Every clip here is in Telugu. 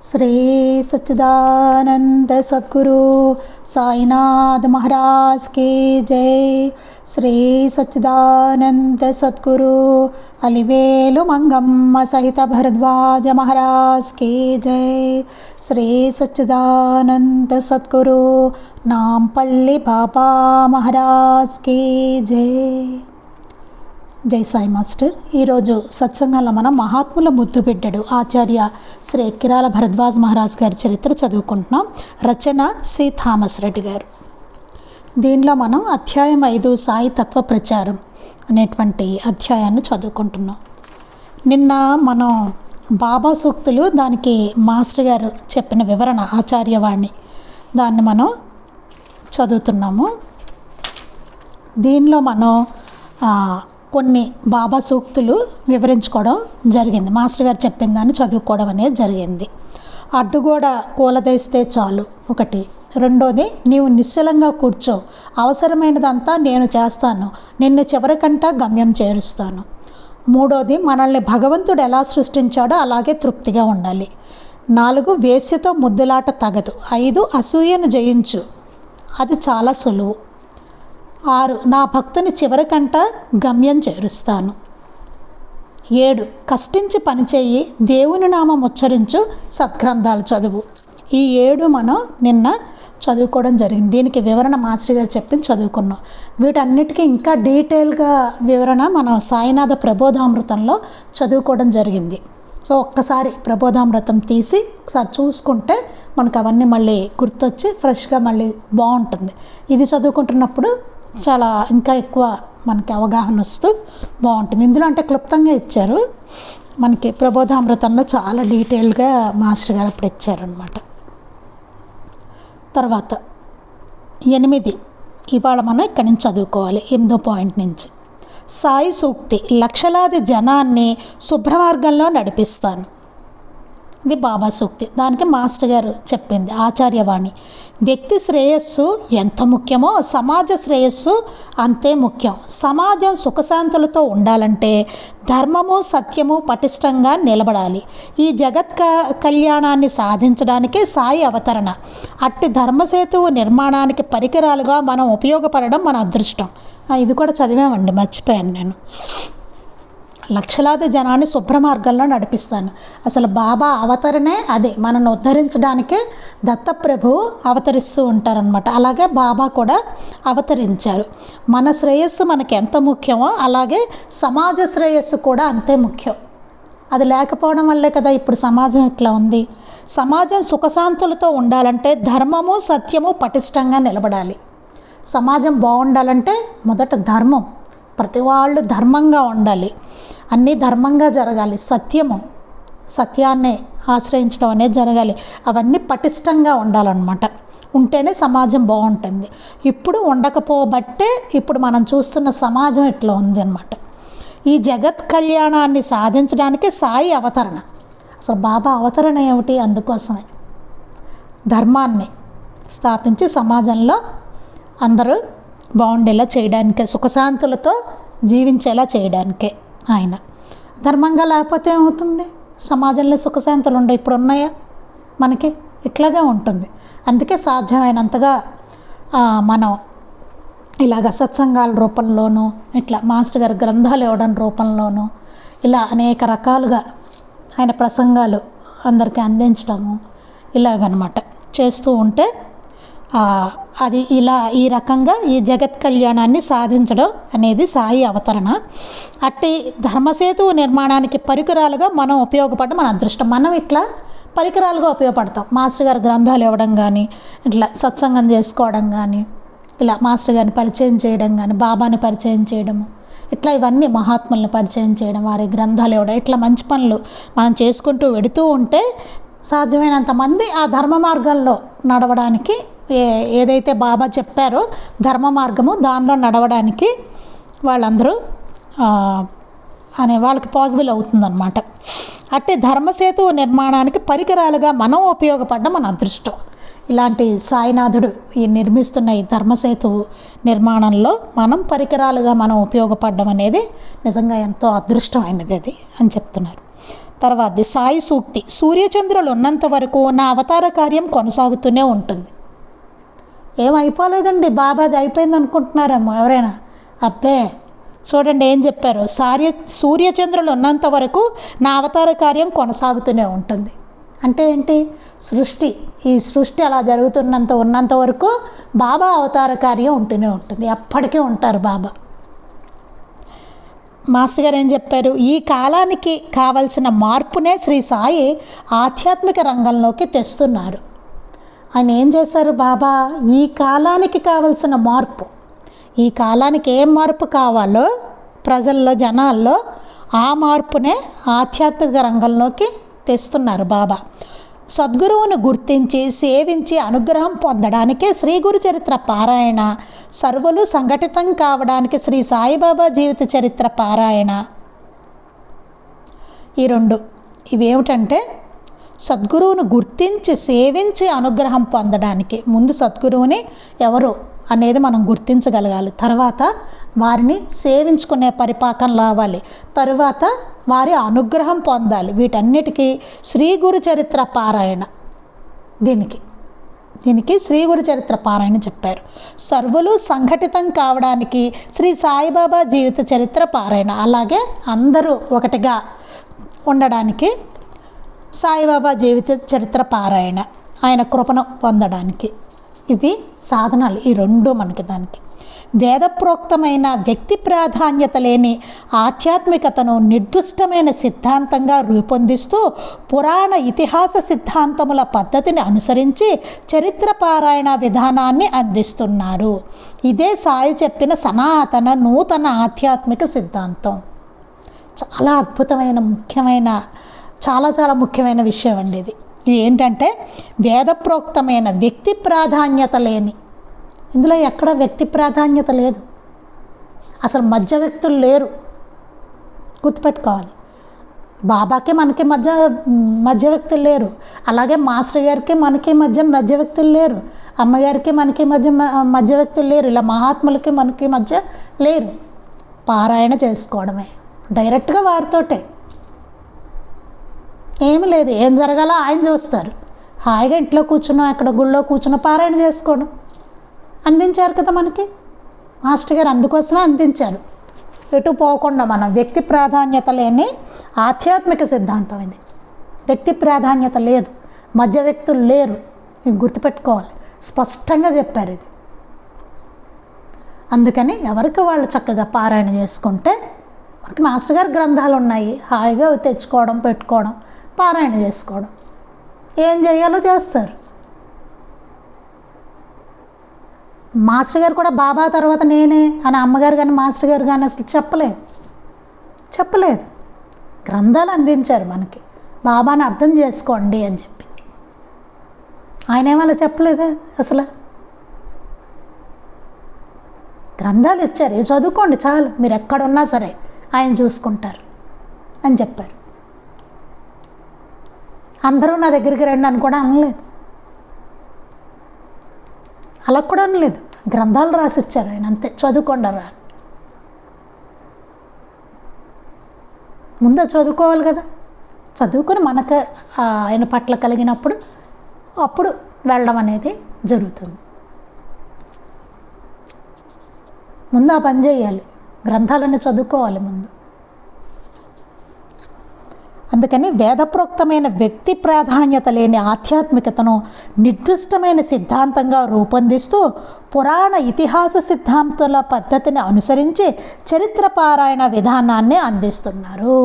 శ్రీ సచ్చిదానంద సద్గురు సాయినాథ్ మహారాజ్ की जय। శ్రీ సచ్చిదానంద సద్గురు అలివేలు మంగమ్మ సహిత భరద్వాజ మహారాజ్ की जय। శ్రీ సచ్చిదానంద సద్గురు నాంపల్లి బాబా మహారాజ్ की जय। జై సాయి మాస్టర్। ఈరోజు సత్సంగంలో మనం మహాత్ముల ముద్దు బిడ్డడు ఆచార్య శ్రీ కిరాల భరద్వాజ్ మహారాజ్ గారి చరిత్ర చదువుకుంటున్నాం। రచన సి థామస్ రెడ్డి గారు। దీనిలో మనం అధ్యాయం 5 సాయి తత్వ ప్రచారం అనేటువంటి అధ్యాయాన్ని చదువుకుంటున్నాం। నిన్న మనం బాబా సూక్తులు దానికి మాస్టర్ గారు చెప్పిన వివరణ ఆచార్యవాణి దాన్ని మనం చదువుతున్నాము। దీనిలో మనం కొన్ని బాబా సూక్తులు వివరించుకోవడం జరిగింది। మాస్టర్ గారు చెప్పిన దాన్ని చదువుకోవడం అనేది జరిగింది। అడ్డుగోడ కూలదేస్తే చాలు ఒకటి, రెండోది నీవు నిశ్చలంగా కూర్చో, అవసరమైనదంతా నేను చేస్తాను, నిన్ను చివరికంటా గమ్యం చేరుస్తాను, మూడోది మనల్ని భగవంతుడు ఎలా సృష్టించాడో అలాగే తృప్తిగా ఉండాలి, 4 వేశ్యతో ముద్దులాట తగదు, 5 అసూయను జయించు, అది చాలా సులువు, 6 నా భక్తుని చివరికంట గమ్యం చేరుస్తాను, 7 కష్టించి పనిచేయి, దేవుని నామం ఉచ్చరించు, సద్గ్రంథాలు చదువు। ఈ 7 మనం నిన్న చదువుకోవడం జరిగింది। దీనికి వివరణ మాస్టర్ గారు చెప్పి చదువుకున్నాం। వీటన్నిటికీ ఇంకా డీటెయిల్గా వివరణ మనం సాయినాథ ప్రబోధామృతంలో చదువుకోవడం జరిగింది। సో ఒక్కసారి ప్రబోధామృతం తీసి ఒకసారి చూసుకుంటే మనకు అవన్నీ మళ్ళీ గుర్తొచ్చి ఫ్రెష్గా మళ్ళీ బాగుంటుంది। ఇది చదువుకుంటున్నప్పుడు చాలా ఇంకా ఎక్కువ మనకి అవగాహన వస్తూ బాగుంటుంది। ఇందులో అంటే క్లుప్తంగా ఇచ్చారు, మనకి ప్రబోధామృతంలో చాలా డీటెయిల్గా మాస్టర్ గారు అప్పుడు ఇచ్చారనమాట। తర్వాత 8 ఇవాళ మనం ఇక్కడి నుంచి చదువుకోవాలి, 8వ పాయింట్ నుంచి। సాయి సూక్తి, లక్షలాది జనాన్ని శుభ్రమార్గంలో నడిపిస్తాను, ఇది బాబా సూక్తి। దానికి మాస్టర్ గారు చెప్పింది ఆచార్యవాణి, వ్యక్తి శ్రేయస్సు ఎంత ముఖ్యమో సమాజ శ్రేయస్సు అంతే ముఖ్యం। సమాజం సుఖశాంతులతో ఉండాలంటే ధర్మము సత్యము పటిష్టంగా నిలబడాలి। ఈ జగత్ కళ్యాణాన్ని సాధించడానికి సాయి అవతరణ, అట్టి ధర్మసేతువు నిర్మాణానికి పరికరాలుగా మనం ఉపయోగపడడం మన అదృష్టం। ఇది కూడా చదివామండి, మర్చిపోయాను నేను। లక్షలాది జనాన్ని శుభ్రమార్గంలో నడిపిస్తాను, అసలు బాబా అవతరణే అదే, మనల్ని ఉద్ధరించడానికే దత్తప్రభువు అవతరిస్తూ ఉంటారనమాట। అలాగే బాబా కూడా అవతరించారు। మన శ్రేయస్సు మనకి ఎంత ముఖ్యమో అలాగే సమాజ శ్రేయస్సు కూడా అంతే ముఖ్యం। అది లేకపోవడం వల్లే కదా ఇప్పుడు సమాజం ఇట్లా ఉంది। సమాజం సుఖశాంతులతో ఉండాలంటే ధర్మము సత్యము పటిష్టంగా నిలబడాలి। సమాజం బాగుండాలంటే మొదట ధర్మం, ప్రతి వాళ్ళు ధర్మంగా ఉండాలి, అన్నీ ధర్మంగా జరగాలి, సత్యాన్ని ఆశ్రయించడం అనేది జరగాలి, అవన్నీ పటిష్టంగా ఉండాలన్నమాట। ఉంటేనే సమాజం బాగుంటుంది। ఇప్పుడు ఉండకపోబట్టే ఇప్పుడు మనం చూస్తున్న సమాజం ఇట్లా ఉంది అన్నమాట। ఈ జగత్ కళ్యాణాన్ని సాధించడానికి సాయి అవతరణ, అసలు బాబా అవతరణ ఏమిటి? అందుకోసమే ధర్మాన్ని స్థాపించి సమాజంలో అందరూ బాగుండేలా చేయడానికే, సుఖశాంతులతో జీవించేలా చేయడానికే ఆయన। ధర్మంగా లేకపోతే ఏమవుతుంది? సమాజంలో సుఖశాంతులు ఉండే ఇప్పుడు ఉన్నాయా మనకి? ఇట్లాగే ఉంటుంది। అందుకే సాధ్యమైనంతగా మనం ఇలాగ సత్సంగాల రూపంలోనూ, ఇట్లా మాస్టర్ గారి గ్రంథాలు ఇవ్వడం రూపంలోనూ, ఇలా అనేక రకాలుగా ఆయన ప్రసంగాలు అందరికీ అందించడము ఇలాగనమాట చేస్తూ ఉంటే అది ఇలా ఈ రకంగా ఈ జగత్ కళ్యాణాన్ని సాధించడం అనేది సాయి అవతరణ। అట్టి ధర్మసేతువు నిర్మాణానికి పరికరాలుగా మనం ఉపయోగపడడం మన అదృష్టం। మనం ఇట్లా పరికరాలుగా ఉపయోగపడతాం। మాస్టర్ గారు గ్రంథాలు ఇవ్వడం కానీ, ఇట్లా సత్సంగం చేసుకోవడం కానీ, ఇలా మాస్టర్ గారిని పరిచయం చేయడం కానీ, బాబాని పరిచయం చేయడము, ఇట్లా ఇవన్నీ మహాత్ములను పరిచయం చేయడం, వారి గ్రంథాలు ఇవ్వడం, ఇట్లా మంచి పనులు మనం చేసుకుంటూ వెడుతూ ఉంటే సాధ్యమైనంత మంది ఆ ధర్మ మార్గంలో నడవడానికి, ఏదైతే బాబా చెప్పారో ధర్మ మార్గము దానిలో నడవడానికి వాళ్ళందరూ వాళ్ళకి పాసిబుల్ అవుతుందన్నమాట। అట్టి ధర్మసేతువు నిర్మాణానికి పరికరాలుగా మనం ఉపయోగపడడం మన అదృష్టం। ఇలాంటి సాయినాథుడు ఈ నిర్మిస్తున్న ఈ ధర్మసేతువు నిర్మాణంలో మనం పరికరాలుగా మనం ఉపయోగపడడం అనేది నిజంగా ఎంతో అదృష్టమైనది అది అని చెప్తున్నారు। తర్వాతది సాయి సూక్తి. సూర్యచంద్రులు ఉన్నంత వరకు నా అవతార కార్యం కొనసాగుతూనే ఉంటుంది. ఏమైపోలేదండి, బాబాది అయిపోయింది అనుకుంటున్నారేమో ఎవరైనా. అబ్బే, చూడండి ఏం చెప్పారు. సూర్యచంద్రులు ఉన్నంత వరకు నా అవతార కార్యం కొనసాగుతూనే ఉంటుంది. అంటే ఏంటి? ఈ సృష్టి అలా ఉన్నంత వరకు బాబా అవతార కార్యం ఉంటూనే ఉంటుంది. ఎప్పటికీ ఉంటారు బాబా. మాస్టర్ గారు ఏం చెప్పారు? ఈ కాలానికి కావలసిన మార్పునే శ్రీ సాయి ఆధ్యాత్మిక రంగంలోకి తెస్తున్నారు. ఆయన ఏం చేశారు బాబా? ఈ కాలానికి కావలసిన మార్పు, ఈ కాలానికి ఏం మార్పు కావాలో ప్రజల్లో, జనాల్లో, ఆ మార్పునే ఆధ్యాత్మిక రంగంలోకి తెస్తున్నారు బాబా. సద్గురువును గుర్తించి సేవించి అనుగ్రహం పొందడానికే శ్రీ గురు చరిత్ర పారాయణ, సర్వులు సంఘటితం కావడానికి శ్రీ సాయిబాబా జీవిత చరిత్ర పారాయణ. ఈ రెండు ఇవేమిటంటే, సద్గురువును గుర్తించి సేవించి అనుగ్రహం పొందడానికి ముందు సద్గురువుని ఎవరు అనేది మనం గుర్తించగలగాలి. తర్వాత వారిని సేవించుకునే పరిపాకం రావాలి. తరువాత వారి అనుగ్రహం పొందాలి. వీటన్నిటికీ శ్రీ గురు చరిత్ర పారాయణ, దీనికి శ్రీ గురు చరిత్ర పారాయణ చెప్పారు. సర్వులు సంఘటితం కావడానికి శ్రీ సాయిబాబా జీవిత చరిత్ర పారాయణ, అలాగే అందరూ ఒకటిగా ఉండడానికి సాయిబాబా జీవిత చరిత్ర పారాయణ, ఆయన కృపను పొందడానికి. ఇవి సాధనాలు, ఈ రెండు మనకి. దానికి వేదప్రోక్తమైన వ్యక్తి ప్రాధాన్యత లేని ఆధ్యాత్మికతను నిర్దిష్టమైన సిద్ధాంతంగా రూపొందిస్తూ పురాణ ఇతిహాస సిద్ధాంతముల పద్ధతిని అనుసరించి చరిత్ర పారాయణ విధానాన్ని అందిస్తున్నారు. ఇదే సాయి చెప్పిన సనాతన నూతన ఆధ్యాత్మిక సిద్ధాంతం. చాలా అద్భుతమైన చాలా ముఖ్యమైన విషయం అండి ఇది. ఇది ఏంటంటే, వేదప్రోక్తమైన వ్యక్తి ప్రాధాన్యత లేని, ఇందులో ఎక్కడ వ్యక్తి ప్రాధాన్యత లేదు, అసలు మధ్య వ్యక్తులు లేరు, గుర్తుపెట్టుకోవాలి. బాబాకి మనకి మధ్య వ్యక్తులు లేరు, అలాగే మాస్టర్ గారికి మనకి మధ్య వ్యక్తులు లేరు, అమ్మగారికి మనకి మధ్య వ్యక్తులు లేరు, ఇలా మహాత్ములకి మనకి మధ్య లేరు. పారాయణ చేసుకోవడమే డైరెక్ట్గా వారితోటే, ఏమి లేదు. ఏం జరగాలో ఆయన చూస్తారు. హాయిగా ఇంట్లో కూర్చున్నా, అక్కడ గుళ్ళో కూర్చున్న పారాయణ చేసుకోవడం అందించారు కదా మనకి మాస్టర్ గారు. అందుకోసమే అందించారు. ఎటు పోకుండా మనం వ్యక్తి ప్రాధాన్యత లేని ఆధ్యాత్మిక సిద్ధాంతం ఇది. వ్యక్తి ప్రాధాన్యత లేదు, మధ్య వ్యక్తులు లేరు, ఇది గుర్తుపెట్టుకోవాలి. స్పష్టంగా చెప్పారు ఇది. అందుకని ఎవరికి వాళ్ళు చక్కగా పారాయణ చేసుకుంటే, మనకి మాస్టర్ గారు గ్రంథాలు ఉన్నాయి, హాయిగా తెచ్చుకోవడం, పెట్టుకోవడం, పారాయణ చేసుకోవడం, ఏం చేయాలో చేస్తారు. మాస్టర్ గారు కూడా బాబా తర్వాత నేనే అని అమ్మగారు కానీ మాస్టర్ గారు కానీ అసలు చెప్పలేదు. గ్రంథాలు అందించారు మనకి, బాబాని అర్థం చేసుకోండి అని చెప్పి. ఆయన ఏమలా చెప్పలేదు అసలు. గ్రంథాలు ఇచ్చారు, ఇవి చదువుకోండి చాలు, మీరు ఎక్కడున్నా సరే ఆయన చూసుకుంటారు అని చెప్పారు. అందరూ నా దగ్గరికి రండి అని కూడా అనలేదు, అలా కూడా అనలేదు. గ్రంథాలు రాసిచ్చారు ఆయన, అంతే, చదువుకోండి రా. ముందు చదువుకోవాలి కదా, చదువుకొని మనకు ఆయన పట్ల కలిగినప్పుడు అప్పుడు వెళ్ళడం అనేది జరుగుతుంది. ముందు ఆ పని చేయాలి, గ్రంథాలన్నీ చదువుకోవాలి ముందు. అందుకని వేదప్రోక్తమైన వ్యక్తి ప్రాధాన్యత లేని ఆధ్యాత్మికతను నిర్దిష్టమైన సిద్ధాంతంగా రూపొందిస్తూ పురాణ ఇతిహాస సిద్ధాంతాల పద్ధతిని అనుసరించి చరిత్ర పారాయణ విధానాన్ని అందిస్తున్నారు.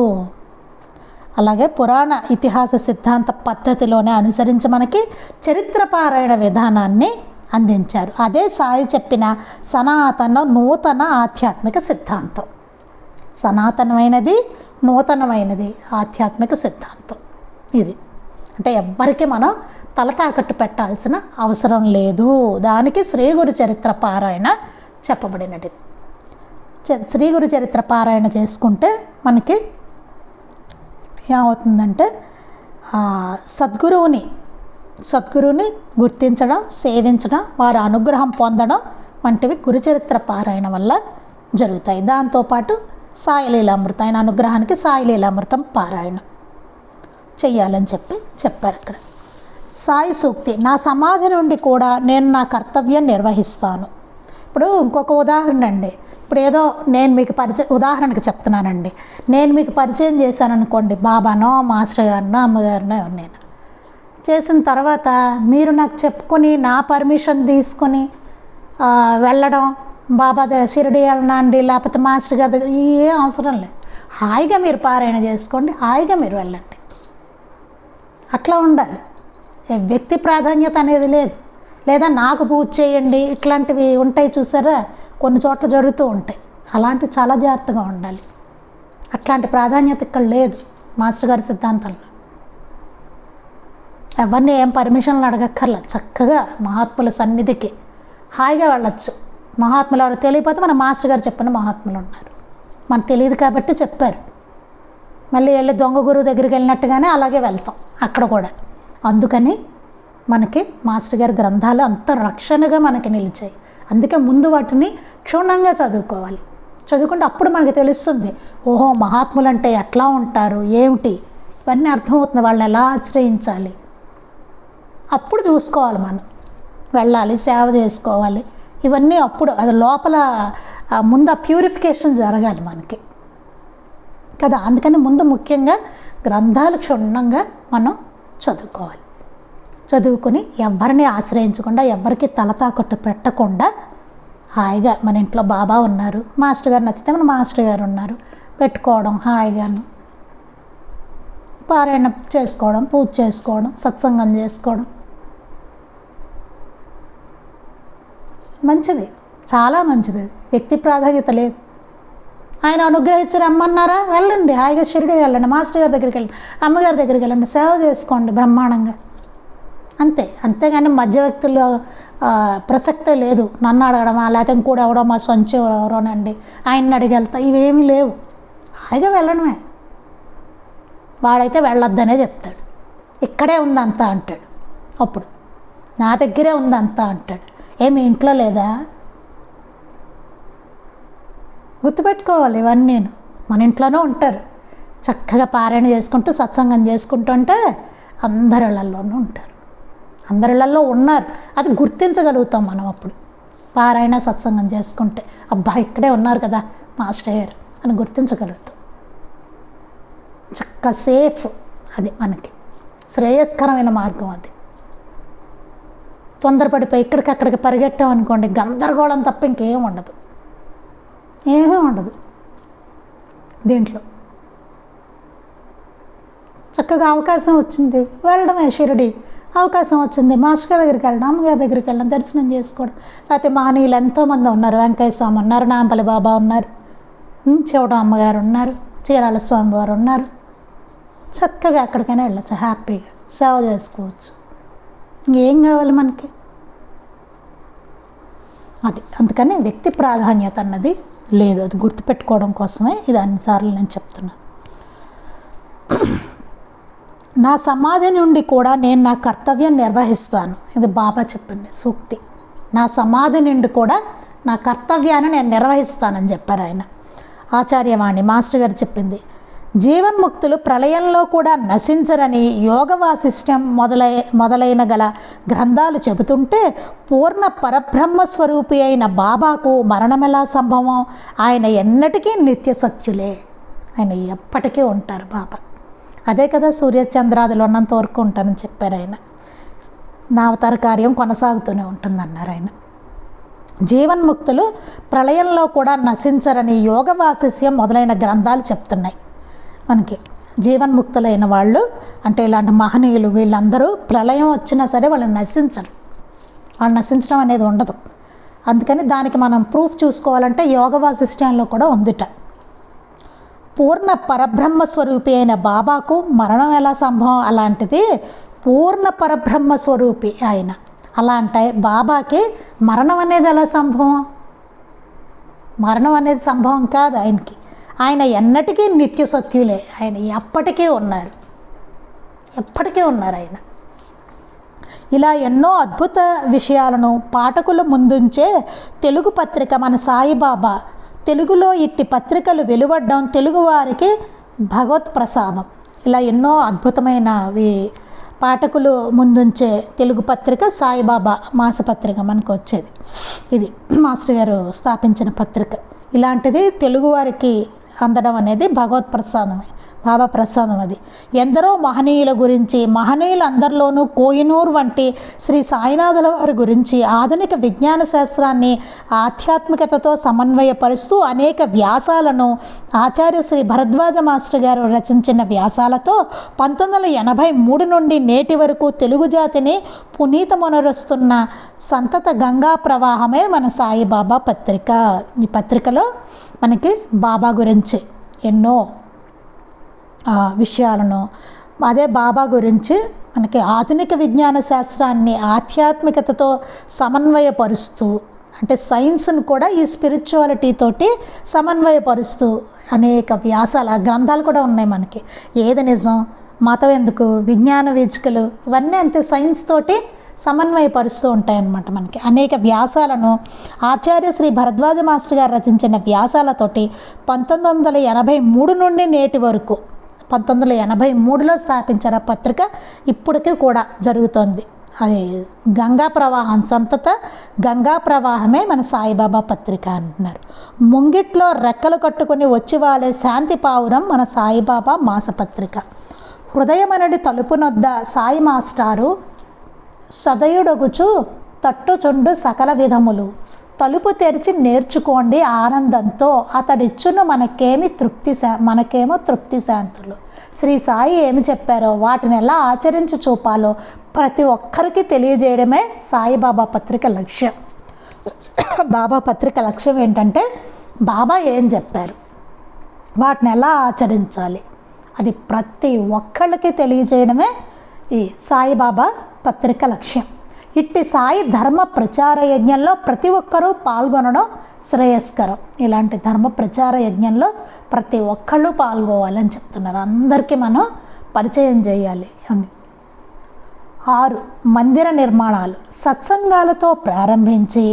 అలాగే పురాణ ఇతిహాస సిద్ధాంత పద్ధతిలోనే అనుసరించి మనకి చరిత్ర పారాయణ విధానాన్ని అందించారు. అదే సాయి చెప్పిన సనాతన నూతన ఆధ్యాత్మిక సిద్ధాంతం. సనాతనమైనది, నూతనమైనది ఆధ్యాత్మిక సిద్ధాంతం ఇది. అంటే ఎవ్వరికి మనం తల తాకట్టు పెట్టాల్సిన అవసరం లేదు. దానికి శ్రీ గురు చరిత్ర పారాయణ చెప్పబడినది. శ్రీ గురు చరిత్ర పారాయణ చేసుకుంటే మనకి ఏమవుతుందంటే, సద్గురువుని గుర్తించడం, సేవించడం, వారి అనుగ్రహం పొందడం వంటివి గురుచరిత్ర పారాయణ వల్ల జరుగుతాయి. దాంతోపాటు సాయి లీలామృతం, ఆయన అనుగ్రహానికి సాయి లీలామృతం పారాయణ చెయ్యాలని చెప్పారు అక్కడ. సాయి సూక్తి, నా సమాధి నుండి కూడా నేను నా కర్తవ్యం నిర్వహిస్తాను. ఇప్పుడు ఇంకొక ఉదాహరణ అండి. ఇప్పుడు ఏదో నేను మీకు ఉదాహరణకి చెప్తున్నానండి. నేను మీకు పరిచయం చేశాను అనుకోండి, బాబానో మాస్టర్ గారినో అమ్మగారినో నేను చేసిన తర్వాత మీరు నాకు చెప్పుకొని నా పర్మిషన్ తీసుకొని వెళ్ళడం, బాబా షిరిడి వెళ్ళనండి లేకపోతే మాస్టర్ గారి దగ్గర ఏం అవసరం లేదు. హాయిగా మీరు పారాయణ చేసుకోండి, హాయిగా మీరు వెళ్ళండి. అట్లా ఉండాలి. వ్యక్తి ప్రాధాన్యత అనేది లేదు. లేదా నాకు పూజ చేయండి ఇట్లాంటివి ఉంటాయి చూసారా, కొన్ని చోట్ల జరుగుతూ ఉంటాయి. అలాంటివి చాలా జాగ్రత్తగా ఉండాలి. అట్లాంటి ప్రాధాన్యత ఇక్కడ లేదు మాస్టర్ గారి సిద్ధాంతంలో. ఎవరిని ఏం పర్మిషన్లు అడగక్కర్లా, చక్కగా మహాత్ముల సన్నిధికి హాయిగా వెళ్ళచ్చు. మహాత్ములు ఎవరు తెలియకపోతే మన మాస్టర్ గారు చెప్పిన మహాత్ములు ఉన్నారు, మనకు తెలియదు కాబట్టి చెప్పారు. మళ్ళీ వెళ్ళి దొంగ గురువు దగ్గరికి వెళ్ళినట్టుగానే అలాగే వెళ్తాం అక్కడ కూడా. అందుకని మనకి మాస్టర్ గారి గ్రంథాలు అంత రక్షణగా మనకి నిలిచాయి. అందుకే ముందు వాటిని క్షుణ్ణంగా చదువుకోవాలి. చదువుకుంటే అప్పుడు మనకు తెలుస్తుంది, ఓహో మహాత్ములు అంటే ఎట్లా ఉంటారు ఏమిటి, ఇవన్నీ అర్థమవుతుంది. వాళ్ళని ఎలా ఆశ్రయించాలి అప్పుడు చూసుకోవాలి. మనం వెళ్ళాలి, సేవ చేసుకోవాలి. ఇవన్నీ అప్పుడు అది లోపల ముందు ఆ ప్యూరిఫికేషన్ జరగాలి మనకి కదా. అందుకని ముందు ముఖ్యంగా గ్రంథాలు క్షుణ్ణంగా మనం చదువుకోవాలి. చదువుకుని ఎవరిని ఆశ్రయించకుండా, ఎవరికి తలతాకట్టు పెట్టకుండా హాయిగా మన ఇంట్లో బాబా ఉన్నారు, మాస్టర్ గారు నచ్చితే మన మాస్టర్ గారు ఉన్నారు పెట్టుకోవడం, హాయిగాను పారాయణ చేసుకోవడం, పూజ చేసుకోవడం, సత్సంగం చేసుకోవడం మంచిది, చాలా మంచిది. వ్యక్తి ప్రాధాన్యత లేదు. ఆయన అనుగ్రహించి రమ్మన్నారా, వెళ్ళండి, హాయిగా షిరిడి వెళ్ళండి, మాస్టర్ గారి దగ్గరికి వెళ్ళండి, అమ్మగారి దగ్గరికి వెళ్ళండి, సేవ చేసుకోండి బ్రహ్మాండంగా. అంతేగాని మధ్య వ్యక్తుల్లో ప్రసక్తే లేదు. నన్ను అడగడమా లేకపోతే ఇంకోటి ఎవడో మా సొంత ఎవరోనండి ఆయన్ని అడిగి వెళ్తా, ఇవేమీ లేవు. హాయిగా వెళ్ళడమే. వాడైతే వెళ్ళొద్దనే చెప్తాడు, ఇక్కడే ఉందంతా అంటాడు. అప్పుడు నా దగ్గరే ఉందంతా అంటాడు. ఏమి ఇంట్లో లేదా? గుర్తుపెట్టుకోవాలి ఇవన్నీ. మన ఇంట్లోనే ఉంటారు, చక్కగా పారాయణ చేసుకుంటూ సత్సంగం చేసుకుంటూ ఉంటే అందరిళ్లలోనూ ఉంటారు, అందరిళ్లలో ఉన్నారు. అది గుర్తించగలుగుతాం మనం అప్పుడు పారాయణ సత్సంగం చేసుకుంటే. అబ్బా ఇక్కడే ఉన్నారు కదా మాస్టర్ గారు అని గుర్తించగలుగుతాం. చక్కగా సేఫ్, అది మనకి శ్రేయస్కరమైన మార్గం. అది తొందరపడిపోయి ఇక్కడికక్కడికి పరిగెట్టాం అనుకోండి, గందరగోళం తప్ప ఇంకేం ఉండదు, ఏమీ ఉండదు దీంట్లో. చక్కగా అవకాశం వచ్చింది వెళ్ళడమే షిరిడి, అవకాశం వచ్చింది మాస్టర్ గారి దగ్గరికి వెళ్ళడం, అమ్మగారి దగ్గరికి వెళ్ళడం, దర్శనం చేసుకోవడం. లేకపోతే మహనీయులు ఎంతోమంది ఉన్నారు, వెంకయ్య స్వామి ఉన్నారు, నాంపల్లి బాబా ఉన్నారు, చెవడం అమ్మగారు ఉన్నారు, చీరాల స్వామి వారు ఉన్నారు. చక్కగా ఎక్కడికైనా వెళ్ళచ్చు, హ్యాపీగా సేవ చేసుకోవచ్చు. ఇంకేం కావాలి మనకి? అది అందుకని వ్యక్తి ప్రాధాన్యత అన్నది లేదు. అది గుర్తుపెట్టుకోవడం కోసమే ఇది అన్నిసార్లు నేను చెప్తున్నాను. నా సమాధి నుండి కూడా నేను నా కర్తవ్యం నిర్వహిస్తాను. ఇది బాబా చెప్పింది సూక్తి. నా సమాధి నుండి కూడా నా కర్తవ్యాన్ని నేను నిర్వహిస్తానని చెప్పారు ఆయన. ఆచార్యవాణి మాస్టర్ గారు చెప్పింది. జీవన్ముక్తులు ప్రళయంలో కూడా నశించరని యోగ వాసిష్ఠ్యం మొదలైన గల గ్రంథాలు చెబుతుంటే, పూర్ణ పరబ్రహ్మ స్వరూపి అయిన బాబాకు మరణమెలా సంభవం? ఆయన ఎన్నటికీ నిత్య సత్యులే, ఆయన ఎప్పటికీ ఉంటారు బాబా. అదే కదా సూర్యచంద్రాదులు ఉన్నంత వరకు ఉంటారని చెప్పారు ఆయన. నా అవతార కార్యం కొనసాగుతూనే ఉంటుందన్నారు ఆయన. జీవన్ముక్తులు ప్రళయంలో కూడా నశించరని యోగ వాసిష్యం మొదలైన గ్రంథాలు చెప్తున్నాయి మనకి. జీవన్ముక్తులైన వాళ్ళు అంటే ఇలాంటి మహనీయులు వీళ్ళందరూ ప్రళయం వచ్చినా సరే వాళ్ళు నశించరు, వాళ్ళు నశించడం అనేది ఉండదు. అందుకని దానికి మనం ప్రూఫ్ చూసుకోవాలంటే యోగ వాసిష్ఠ్యంలో కూడా ఉందిట. పూర్ణ పరబ్రహ్మ స్వరూపి అయిన బాబాకు మరణం ఎలా సంభవం? అలాంటిది పూర్ణ పరబ్రహ్మ స్వరూపి ఆయన, అలాంటి బాబాకి మరణం అనేది ఎలా సంభవం? మరణం అనేది సంభవం కాదు ఆయనకి. ఆయన ఎన్నటికీ నిత్య సత్యులే, ఆయన ఎప్పటికీ ఉన్నారు, ఎప్పటికీ ఉన్నారు ఆయన. ఇలా ఎన్నో అద్భుత విషయాలను పాఠకుల ముందుంచే తెలుగు పత్రిక మన సాయిబాబా. తెలుగులో ఇట్టి పత్రికలు వెలువడ్డం తెలుగువారికి భగవత్ ప్రసాదం. ఇలా ఎన్నో అద్భుతమైనవి పాఠకులు ముందుంచే తెలుగు పత్రిక సాయిబాబా మాసపత్రిక మనకు వచ్చేది. ఇది మాస్టర్ గారు స్థాపించిన పత్రిక. ఇలాంటిది తెలుగువారికి అందడం అనేది భగవత్ ప్రసాదమే, బాబా ప్రసాదం. అది ఎందరో మహనీయుల గురించి, మహనీయులందరిలోనూ కోహినూర్ వంటి శ్రీ సాయినాథుల వారి గురించి ఆధునిక విజ్ఞాన శాస్త్రాన్ని ఆధ్యాత్మికతతో సమన్వయపరుస్తూ అనేక వ్యాసాలను ఆచార్య శ్రీ భరద్వాజ మాస్టర్ గారు రచించిన వ్యాసాలతో 1983 నుండి నేటి వరకు తెలుగు జాతిని పునీతమునరుస్తున్న సంతత గంగా ప్రవాహమే మన సాయిబాబా పత్రిక. ఈ పత్రికలో మనకి బాబా గురించి ఎన్నో విషయాలను, అదే బాబా గురించి మనకి ఆధునిక విజ్ఞాన శాస్త్రాన్ని ఆధ్యాత్మికతతో సమన్వయపరుస్తూ, అంటే సైన్స్ను కూడా ఈ స్పిరిచువాలిటీ తోటి సమన్వయపరుస్తూ అనేక వ్యాసాలు, గ్రంథాలు కూడా ఉన్నాయి మనకి. ఏది నిజం, మతం ఎందుకు, విజ్ఞాన వీచికలు, ఇవన్నీ అంతే సైన్స్ తోటి సమన్వయపరుస్తూ ఉంటాయన్నమాట. మనకి అనేక వ్యాసాలను ఆచార్య శ్రీ భరద్వాజ మాస్టర్ గారు రచించిన వ్యాసాలతోటి 1983 నుండి నేటి వరకు 1983లో స్థాపించిన పత్రిక ఇప్పటికీ కూడా జరుగుతోంది. అది గంగా ప్రవాహం, సంతత గంగా ప్రవాహమే మన సాయిబాబా పత్రిక అంటున్నారు. ముంగిట్లో రెక్కలు కట్టుకొని వచ్చి వాలే శాంతి పావురం మన సాయిబాబా మాసపత్రిక. హృదయమనడి తలుపునొద్ద సాయి మాస్టారు సదయుడొగుచు తట్టుచుండు సకల విధములు, తలుపు తెరిచి నేర్చుకోండి ఆనందంతో, అతడిచ్చును మనకేమో తృప్తి శాంతులు. శ్రీ సాయి ఏమి చెప్పారో వాటిని ఎలా ఆచరించి చూపాలో ప్రతి ఒక్కరికి తెలియజేయడమే సాయిబాబా పత్రిక లక్ష్యం. బాబా పత్రిక లక్ష్యం ఏంటంటే బాబా ఏం చెప్పారు, వాటిని ఎలా ఆచరించాలి, అది ప్రతి ఒక్కళ్ళకి తెలియజేయడమే ఈ సాయిబాబా పత్రిక లక్ష్యం. ఇట్టి సాయి ధర్మ ప్రచార యజ్ఞంలో ప్రతి ఒక్కరూ పాల్గొనడం శ్రేయస్కరం. ఇలాంటి ధర్మ ప్రచార యజ్ఞంలో ప్రతి ఒక్కళ్ళు పాల్గొవాలని చెప్తున్నారు. అందరికీ మనం పరిచయం చేయాలి అని. 6 మందిర నిర్మాణాలు సత్సంగాలతో ప్రారంభించి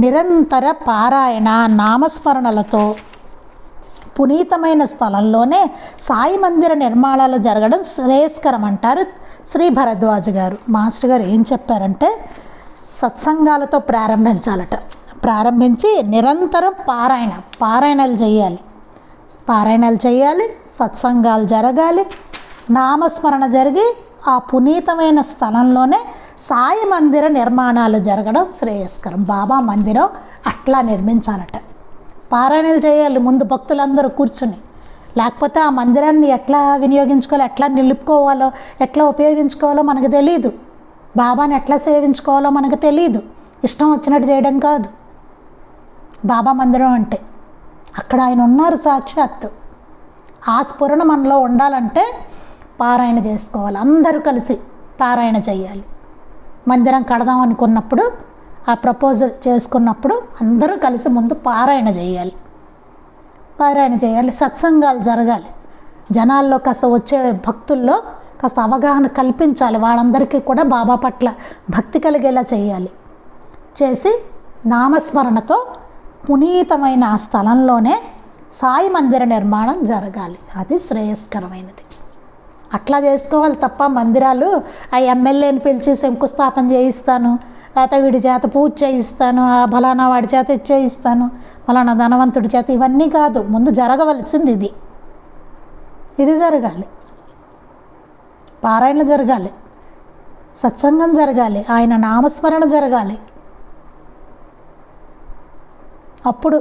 నిరంతర పారాయణ నామస్మరణలతో పునీతమైన స్థలంలోనే సాయి మందిర నిర్మాణాలు జరగడం శ్రేయస్కరం అంటారు శ్రీ భరద్వాజ గారు. మాస్టర్ గారు ఏం చెప్పారంటే సత్సంగాలతో ప్రారంభించాలట. ప్రారంభించి నిరంతరం పారాయణాలు చేయాలి, సత్సంగాలు జరగాలి, నామస్మరణ జరిగి ఆ పునీతమైన స్థలంలోనే సాయి మందిర నిర్మాణాలు జరగడం శ్రేయస్కరం. బాబా మందిరం అట్లా నిర్మించాలట. పారాయణలు చేయాలి ముందు భక్తులందరూ కూర్చుని, లేకపోతే ఆ మందిరాన్ని ఎట్లా వినియోగించుకోవాలో, ఎట్లా నిలుపుకోవాలో, ఎట్లా ఉపయోగించుకోవాలో మనకు తెలియదు. బాబాని ఎట్లా సేవించుకోవాలో మనకు తెలియదు. ఇష్టం వచ్చినట్టు చేయడం కాదు బాబా మందిరం అంటే. అక్కడ ఆయన ఉన్నారు సాక్షాత్తు. ఆ స్ఫురణ మనలో ఉండాలంటే పారాయణ చేసుకోవాలి. అందరూ కలిసి పారాయణ చేయాలి. మందిరం కడదాం అనుకున్నప్పుడు, ఆ ప్రపోజల్ చేసుకున్నప్పుడు అందరూ కలిసి ముందు పారాయణ చేయాలి. సత్సంగాలు జరగాలి. జనాల్లో కాస్త వచ్చే భక్తుల్లో కాస్త అవగాహన కల్పించాలి. వాళ్ళందరికీ కూడా బాబా పట్ల భక్తి కలిగేలా చేయాలి. చేసి నామస్మరణతో పునీతమైన ఆ స్థలంలోనే సాయి మందిర నిర్మాణం జరగాలి. అది శ్రేయస్కరమైనది. అట్లా చేసుకోవాలి తప్ప మందిరాలు ఆ ఎమ్మెల్యేని పిలిచి శంకుస్థాపన చేయిస్తాను, లేకపోతే వీడి చేత పూజ చేయిస్తాను, ఆ ఫలానా వాడి చేత ఇచ్చేయిస్తాను, ఫలానా ధనవంతుడి చేత, ఇవన్నీ కాదు. ముందు జరగవలసింది ఇది జరగాలి. పారాయణ జరగాలి, సత్సంగం జరగాలి, ఆయన నామస్మరణ జరగాలి. అప్పుడు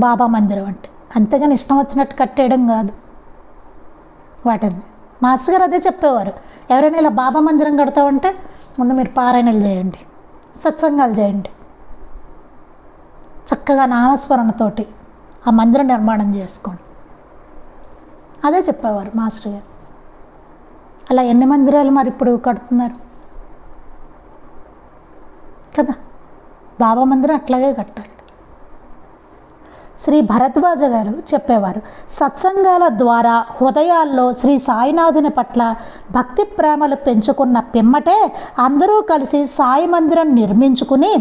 బాబా మందిరం అంటే. అంతేగాని ఇష్టం వచ్చినట్టు కట్టేయడం కాదు వాటిని. మాస్టర్ గారు అదే చెప్పేవారు. ఎవరైనా ఇలా బాబా మందిరం కడతామంటే ముందు మీరు పారాయణలు చేయండి, సత్సంగాలు చేయండి, చక్కగా నామస్మరణతోటి ఆ మందిర నిర్మాణం చేసుకోండి. అదే చెప్పేవారు మాస్టర్ గారు. అలా ఎన్ని మందిరాలు మరి ఇప్పుడు కడుతున్నారు కదా. బాబా మందిరం అట్లాగే కట్టాలి. శ్రీ భరద్వాజ గారు చెప్పేవారు, సత్సంగాల ద్వారా హృదయాల్లో శ్రీ సాయినాథుని పట్ల భక్తి ప్రేమలు పెంచుకున్న పిమ్మటే అందరూ కలిసి సాయి మందిరం నిర్మించుకుని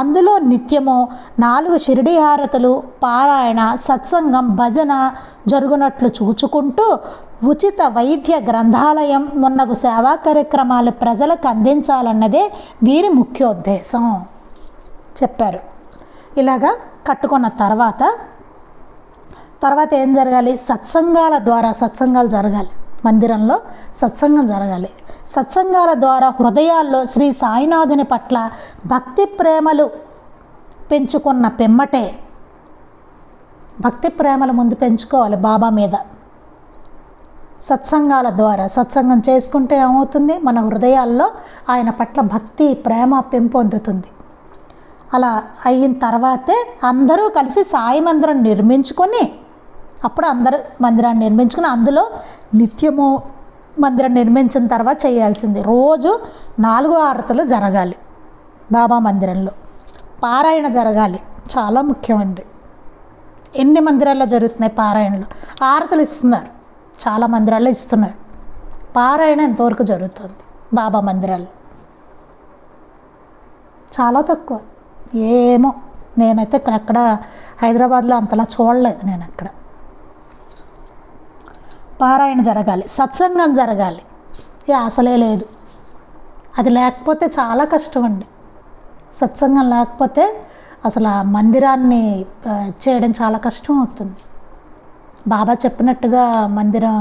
అందులో నిత్యము 4 షిరిడి హారతులు, పారాయణ, సత్సంగం, భజన జరుగునట్లు చూచుకుంటూ ఉచిత వైద్య గ్రంథాలయం మున్నగు సేవా కార్యక్రమాలు ప్రజలకు అందించాలన్నదే వీరి ముఖ్యోద్దేశం చెప్పారు. ఇలాగా కట్టుకున్న తర్వాత ఏం జరగాలి? సత్సంగాల ద్వారా సత్సంగాలు జరగాలి, మందిరంలో సత్సంగం జరగాలి. సత్సంగాల ద్వారా హృదయాల్లో శ్రీ సాయినాథుని పట్ల భక్తి ప్రేమలు పెంచుకున్న పిమ్మటే, భక్తి ప్రేమలు ముందు పెంచుకోవాలి బాబా మీద. సత్సంగాల ద్వారా సత్సంగం చేసుకుంటే ఏమవుతుంది? మన హృదయాల్లో ఆయన పట్ల భక్తి ప్రేమ పెంపొందుతుంది. అలా అయిన తర్వాతే అందరూ కలిసి సాయి మందిరం నిర్మించుకొని, అప్పుడు అందరూ మందిరాన్ని నిర్మించుకుని అందులో నిత్యము మందిరం నిర్మించిన తర్వాత చేయాల్సింది రోజు 4 హారతులు జరగాలి బాబా మందిరంలో. పారాయణ జరగాలి, చాలా ముఖ్యమండి. ఎన్ని మందిరాల్లో జరుగుతున్నాయి పారాయణలు? హారతులు ఇస్తున్నారు, చాలా మందిరాల్లో ఇస్తున్నారు. పారాయణ ఎంతవరకు జరుగుతుంది బాబా మందిరాల్లో? చాలా తక్కువ. ఏమో నేనైతే ఇక్కడెక్కడ హైదరాబాద్లో అంతలా చూడలేదు. నేను అక్కడ పారాయణ జరగాలి, సత్సంగం జరగాలి. అసలే లేదు. అది లేకపోతే చాలా కష్టం అండి. సత్సంగం లేకపోతే అసలు ఆ మందిరాన్ని చేయడం చాలా కష్టం అవుతుంది. బాబా చెప్పినట్టుగా మందిరం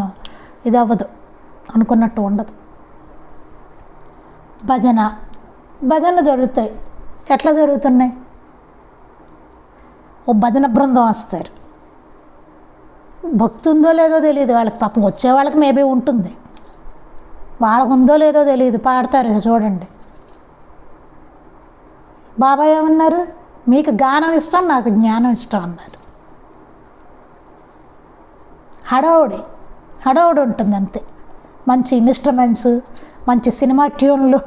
ఇది అవ్వదు, అనుకున్నట్టు ఉండదు. భజనలు జరుగుతాయి. ఎట్లా జరుగుతున్నాయి? ఓ భజన బృందం వస్తారు. భక్తి ఉందో లేదో తెలియదు వాళ్ళకి, పాపం వచ్చే వాళ్ళకి మేబీ ఉంటుంది, వాళ్ళకు ఉందో లేదో తెలియదు, పాడతారు చూడండి. బాబా ఏమన్నారు? మీకు గానం ఇష్టం, నాకు జ్ఞానం ఇష్టం అన్నారు. హడావుడి ఉంటుంది అంతే. మంచి ఇన్స్ట్రుమెంట్స్, మంచి సినిమా ట్యూన్లు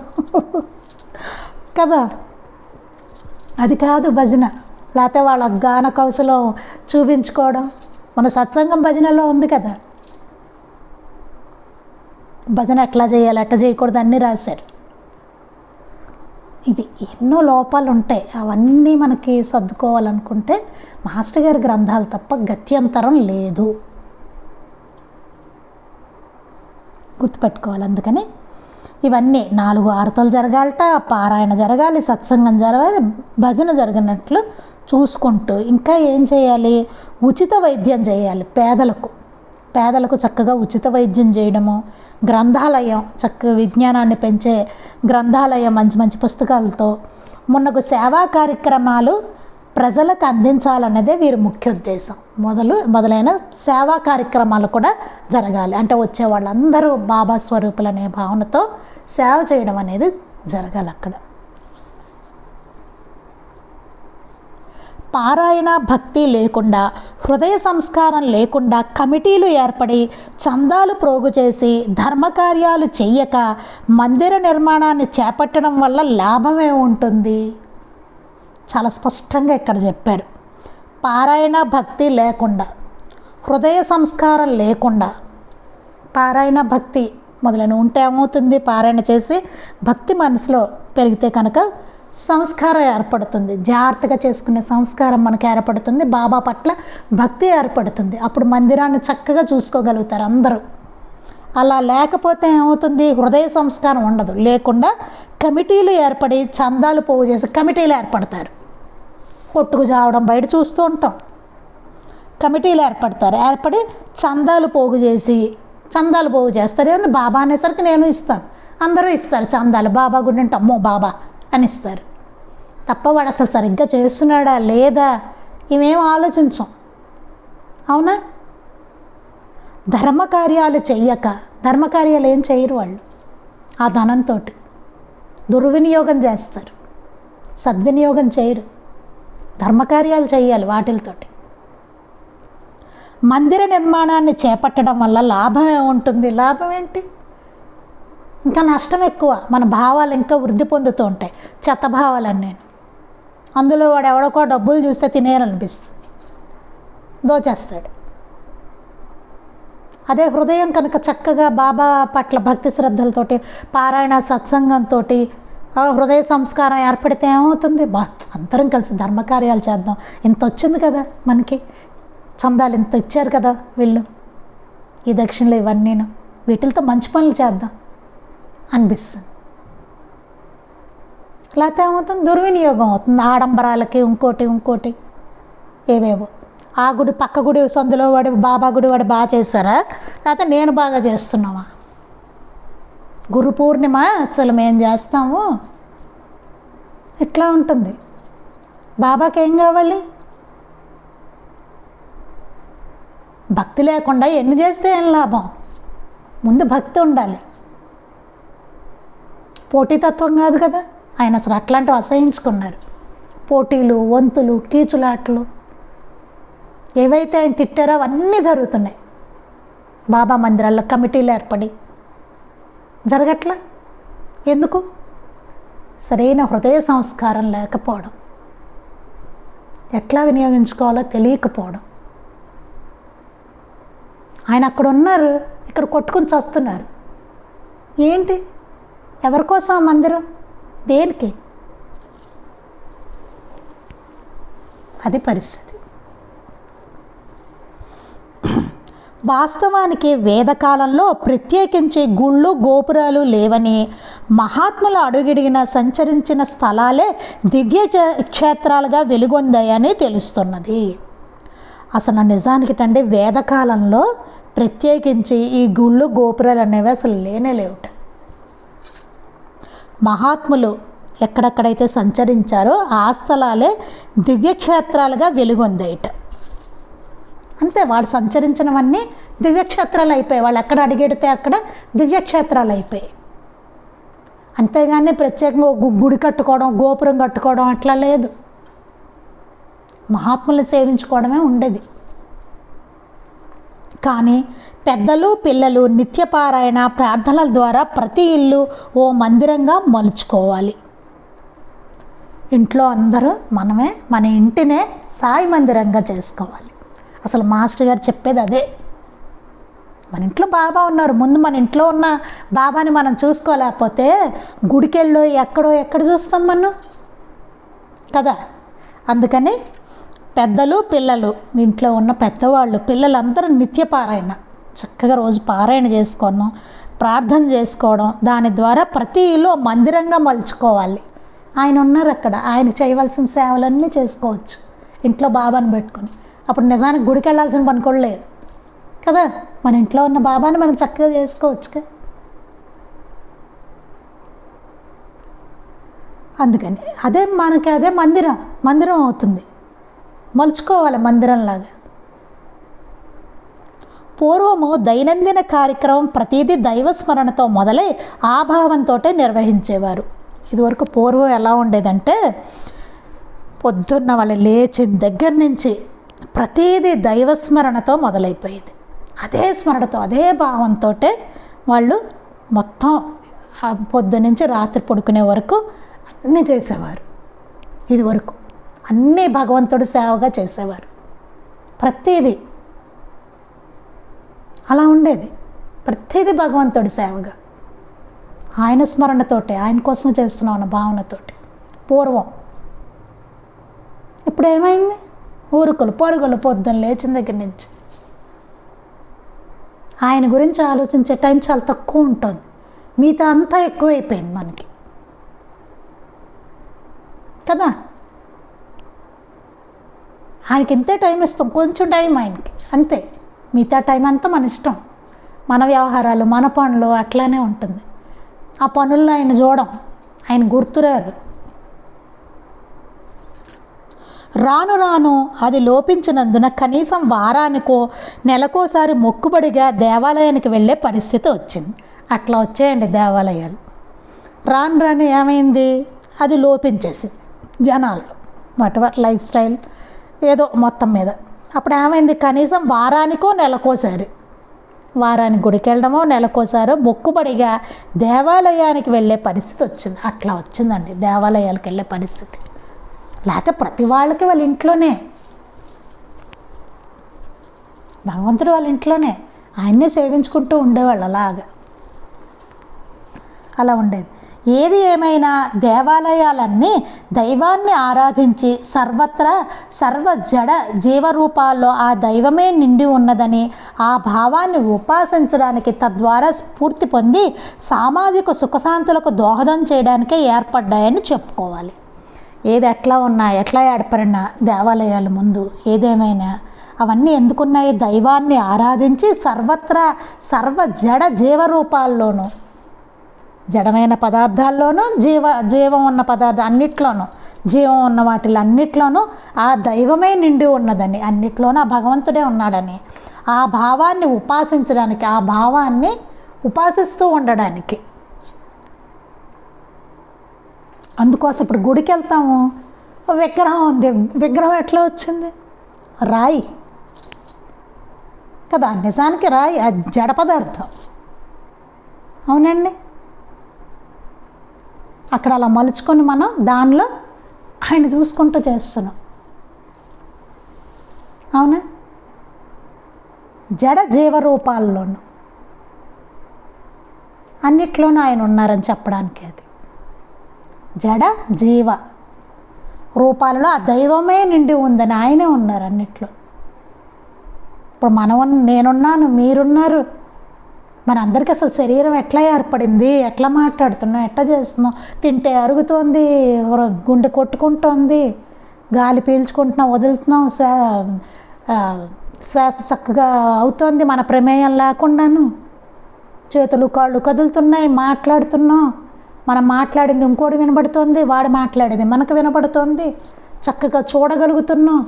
కదా. అది కాదు భజన. లేకపోతే వాళ్ళ గాన కౌశలం చూపించుకోవడం. మన సత్సంగం భజనలో ఉంది కదా, భజన ఎట్లా చేయాలి, ఎట్లా చేయకూడదు అన్నీ రాశారు. ఇవి ఎన్నో లోపాలు ఉంటాయి. అవన్నీ మనకి సర్దుకోవాలనుకుంటే మాస్టర్ గారి గ్రంథాలు తప్ప గత్యంతరం లేదు, గుర్తుపెట్టుకోవాలి. అందుకని ఇవన్నీ 4 హారతులు జరగాలట, పారాయణ జరగాలి, సత్సంగం జరగాలి, భజన జరిగినట్లు చూసుకుంటూ ఇంకా ఏం చేయాలి? ఉచిత వైద్యం చేయాలి. పేదలకు చక్కగా ఉచిత వైద్యం చేయడము, గ్రంథాలయం, చక్కగా విజ్ఞానాన్ని పెంచే గ్రంథాలయం, మంచి మంచి పుస్తకాలతో మున్నగు సేవా కార్యక్రమాలు ప్రజలకు అందించాలన్నదే వీరి ముఖ్య ఉద్దేశం. మొదలైన సేవా కార్యక్రమాలు కూడా జరగాలి. అంటే వచ్చే వాళ్ళందరూ బాబా స్వరూపులనే భావనతో సేవ చేయడం అనేది జరగాలి అక్కడ. పారాయణ భక్తి లేకుండా, హృదయ సంస్కారం లేకుండా కమిటీలు ఏర్పడి చందాలు ప్రోగు చేసి ధర్మకార్యాలు చెయ్యక మందిర నిర్మాణాన్ని చేపట్టడం వల్ల లాభమే ఉంటుంది? చాలా స్పష్టంగా ఇక్కడ చెప్పారు. పారాయణ భక్తి లేకుండా, హృదయ సంస్కారం లేకుండా, పారాయణ భక్తి మొదలైన ఉంటే ఏమవుతుంది? పారాయణ చేసి భక్తి మనసులో పెరిగితే కనుక సంస్కారం ఏర్పడుతుంది, జాగ్రత్తగా చేసుకునే సంస్కారం మనకు ఏర్పడుతుంది, బాబా పట్ల భక్తి ఏర్పడుతుంది. అప్పుడు మందిరాన్ని చక్కగా చూసుకోగలుగుతారు అందరూ. అలా లేకపోతే ఏమవుతుంది? హృదయ సంస్కారం ఉండదు. లేకుండా కమిటీలు ఏర్పడి చందాలు పోగు చేసి కమిటీలు ఏర్పడతారు. కొట్టుకు చావడం బయట చూస్తూ ఉంటాం. కమిటీలు ఏర్పడి చందాలు పోగు చేస్తారు. ఏంది బాబా అనేసరికి నేను ఇస్తాను, అందరూ ఇస్తారు చందాలు. బాబా గుడి అంటే అమ్మో బాబా అని ఇస్తారు తప్ప వాడు అసలు సరిగ్గా చేస్తున్నాడా లేదా ఇవేం ఆలోచించం. అవునా? ధర్మకార్యాలు చెయ్యక, ధర్మకార్యాలు ఏం చేయరు వాళ్ళు. ఆ ధనంతో దుర్వినియోగం చేస్తారు, సద్వినియోగం చేయరు. ధర్మకార్యాలు చేయాలి వాటితోటి. మందిర నిర్మాణాన్ని చేపట్టడం వల్ల లాభం ఏముంటుంది? లాభం ఏంటి? ఇంకా నష్టం ఎక్కువ. మన భావాలు ఇంకా వృద్ధి పొందుతూ ఉంటాయి, చెత్త భావాలని. నేను అందులో వాడు ఎవడకో డబ్బులు చూస్తే తినేయాలనిపిస్తుంది. దోచేస్తాడు. అదే హృదయం కనుక చక్కగా బాబా పట్ల భక్తి శ్రద్ధలతోటి, పారాయణ సత్సంగంతో హృదయ సంస్కారం ఏర్పడితే ఏమవుతుంది? అందరం కలిసి ధర్మకార్యాలు చేద్దాం, ఇంత వచ్చింది కదా మనకి, చందాలు ఇంత ఇచ్చారు కదా వీళ్ళు, ఈ దక్షిణలు ఇవన్నీను, వీటితో మంచి పనులు చేద్దాం అనిపిస్తుంది. లేకపోతే ఏమవుతుంది? దుర్వినియోగం అవుతుంది. ఆడంబరాలకి ఇంకోటి ఏవేవో. ఆ గుడి పక్క గుడి సందులో వాడు బాబా గుడి వాడు బాగా చేశారా, లేకపోతే నేను బాగా చేస్తున్నావా? గురు పూర్ణిమ అసలు మేము చేస్తాము, ఇట్లా ఉంటుంది. బాబాకి ఏం కావాలి? భక్తి లేకుండా ఎన్ని చేస్తే ఏం లాభం? ముందు భక్తి ఉండాలి, పోటీతత్వం కాదు కదా. ఆయన అసలు అట్లాంటివి అసహించుకున్నారు. పోటీలు, వంతులు, కీచులాట్లు ఏవైతే ఆయన తిట్టారో అవన్నీ జరుగుతున్నాయి. బాబా మందిరాల్లో కమిటీలు ఏర్పడి జరగట్లా. ఎందుకు? సరైన హృదయ సంస్కారం లేకపోవడం, ఎట్లా వినియోగించుకోవాలో తెలియకపోవడం. ఆయన అక్కడ ఉన్నారు, ఇక్కడ కొట్టుకుని చస్తున్నారు. ఏంటి? ఎవరికోసం మందిరం? దేనికి? అది పరిస్థితి. వాస్తవానికి వేదకాలంలో ప్రత్యేకించి గుళ్ళు గోపురాలు లేవని, మహాత్ములు అడుగిడిగిన సంచరించిన స్థలాలే దివ్య క్షేత్రాలుగా వెలుగొందాయని తెలుస్తున్నది. అసలు నిజానికి తండ్రి వేదకాలంలో ప్రత్యేకించి ఈ గుళ్ళు గోపురాలు అనేవి అసలు లేనే లేవుట. మహాత్ములు ఎక్కడెక్కడైతే సంచరించారో ఆ స్థలాలే దివ్యక్షేత్రాలుగా వెలుగొందాయిట. అంతే, వాళ్ళు సంచరించినవన్నీ దివ్యక్షేత్రాలు అయిపోయాయి. వాళ్ళు ఎక్కడ అడిగెడితే అక్కడ దివ్యక్షేత్రాలు అయిపోయాయి. అంతేగాని ప్రత్యేకంగా గుడి కట్టుకోవడం, గోపురం కట్టుకోవడం అట్లా లేదు. మహాత్ములను సేవించుకోవడమే ఉండేది. కానీ పెద్దలు పిల్లలు నిత్యపారాయణ ప్రార్థనల ద్వారా ప్రతి ఇల్లు ఓ మందిరంగా మలుచుకోవాలి. ఇంట్లో అందరూ మనమే మన ఇంటినే సాయి మందిరంగా చేసుకోవాలి. అసలు మాస్టర్ గారు చెప్పేది అదే. మన ఇంట్లో బాబా ఉన్నారు, ముందు మన ఇంట్లో ఉన్న బాబాని మనం చూసుకోలేకపోతే గుడికెళ్ళో ఎక్కడ చూస్తాం మనం కదా. అందుకని పెద్దలు పిల్లలు, ఇంట్లో ఉన్న పెద్దవాళ్ళు పిల్లలందరూ నిత్యపారాయణ చక్కగా రోజు పారాయణ చేసుకోవడం, ప్రార్థన చేసుకోవడం, దాని ద్వారా ప్రతి ఇల్లు మందిరంగా మలుచుకోవాలి. ఆయన ఉన్నారు అక్కడ, ఆయన చేయవలసిన సేవలన్నీ చేసుకోవచ్చు ఇంట్లో బాబాని పెట్టుకొని. అప్పుడు నిజానికి గుడికి వెళ్ళాల్సిన పని కూడా లేదు కదా. మన ఇంట్లో ఉన్న బాబాని మనం చక్కగా చేసుకోవచ్చు. అందుకని మనకి అదే మందిరం అవుతుంది, మలుచుకోవాలి మందిరంలాగా. పూర్వము దైనందిన కార్యక్రమం ప్రతిదీ దైవస్మరణతో మొదలై ఆ భావంతో నిర్వహించేవారు. ఇదివరకు పూర్వం ఎలా ఉండేదంటే, పొద్దున్న వాళ్ళు లేచిన దగ్గర నుంచి ప్రతిదీ దైవస్మరణతో మొదలైపోయేది. అదే స్మరణతో అదే భావంతో వాళ్ళు మొత్తం పొద్దునుంచి రాత్రి పడుకునే వరకు అన్నీ చేసేవారు. ఇదివరకు అన్నీ భగవంతుడి సేవగా చేసేవారు. ప్రతిదీ అలా ఉండేది, ప్రతిదీ భగవంతుడి సేవగా, ఆయన స్మరణతోటి, ఆయన కోసం చేస్తున్నాం అన్న భావనతోటి పూర్వం. ఇప్పుడు ఏమైంది? ఊరుకులు పరుగులు పొద్దున్న లేచిన దగ్గర నుంచి ఆయన గురించి ఆలోచించే టైం చాలా తక్కువ ఉంటుంది. మిగతా అంతా ఎక్కువైపోయింది మనకి కదా. ఆయనకి ఇంతే టైం ఇస్తాం, కొంచెం టైం ఆయనకి అంతే. మిగతా టైం అంతా మన ఇష్టం, మన వ్యవహారాలు, మన పనులు అట్లానే ఉంటుంది. ఆ పనుల్లో ఆయన చూడం, ఆయన గుర్తురారు. రాను అది లోపించినందున కనీసం వారానికో నెలకోసారి మొక్కుబడిగా దేవాలయానికి వెళ్ళే పరిస్థితి వచ్చింది. అట్లా వచ్చాయండి దేవాలయాలు. రాను ఏమైంది? అది లోపించేసింది జనాలు, వాటి లైఫ్ స్టైల్ ఏదో మొత్తం మీద. అప్పుడు ఏమైంది? కనీసం వారానికో నెలకోసారి, వారానికి గుడికి వెళ్ళడమో నెలకోసారో మొక్కుబడిగా దేవాలయానికి వెళ్ళే పరిస్థితి వచ్చింది. అట్లా వచ్చిందండి దేవాలయాలకు వెళ్ళే పరిస్థితి. లేకపోతే ప్రతి వాళ్ళకి వాళ్ళ ఇంట్లోనే భగవంతుడు వాళ్ళ ఇంట్లోనే ఆయన్నే సేవించుకుంటూ ఉండేవాళ్ళు అలా ఉండేది. ఏది ఏమైనా దేవాలయాలన్నీ దైవాన్ని ఆరాధించి సర్వత్రా సర్వ జడ జీవరూపాల్లో ఆ దైవమే నిండి ఉన్నదని, ఆ భావాన్ని ఉపాసించడానికి తద్వారా స్ఫూర్తి పొంది సామాజిక సుఖశాంతులకు దోహదం చేయడానికే ఏర్పడ్డాయని చెప్పుకోవాలి. ఏది ఎట్లా ఉన్నా ఎట్లా ఏర్పడినా దేవాలయాల ముందు ఏదేమైనా అవన్నీ ఎందుకున్నాయి? దైవాన్ని ఆరాధించి సర్వత్రా సర్వ జడ జీవరూపాల్లోనూ, జడమైన పదార్థాల్లోనూ జీవం ఉన్న అన్నిట్లోనూ, జీవం ఉన్న వాటిలన్నిట్లోనూ ఆ దైవమే నిండి ఉన్నదని, అన్నిట్లోనూ ఆ భగవంతుడే ఉన్నాడని, ఆ భావాన్ని ఉపాసించడానికి, ఆ భావాన్ని ఉపాసిస్తూ ఉండడానికి. అందుకోసం ఇప్పుడు గుడికి వెళ్తాము, విగ్రహం ఉంది. విగ్రహం ఎట్లా వచ్చింది? రాయి కదా, నిజానికి రాయి అది జడ పదార్థం. అవునండి. అక్కడ అలా మలుచుకొని మనం దానిలో ఆయన చూసుకుంటూ చేస్తున్నాం. అవునా? జడ జీవరూపాల్లోనూ అన్నిట్లోనూ ఆయన ఉన్నారని చెప్పడానికి అది జడ జీవ రూపాలలో ఆ దైవమే నిండి ఉందని, ఆయనే ఉన్నారు అన్నిట్లో. ఇప్పుడు నేనున్నాను, మీరున్నారు. మనందరికీ అసలు శరీరం ఎట్లా ఏర్పడింది, ఎట్లా మాట్లాడుతున్నాం, ఎట్లా చేస్తున్నాం, తింటే అరుగుతోంది, గుండె కొట్టుకుంటోంది, గాలి పీల్చుకుంటున్నాం, వదులుతున్నాం, శ్వాస చక్కగా అవుతోంది మన ప్రమేయం లేకుండాను, చేతులు కాళ్ళు కదులుతున్నాయి, మాట్లాడుతున్నాం. మనం మాట్లాడింది ఇంకోటి వినబడుతోంది, వాడు మాట్లాడేది మనకు వినబడుతోంది, చక్కగా చూడగలుగుతున్నాం.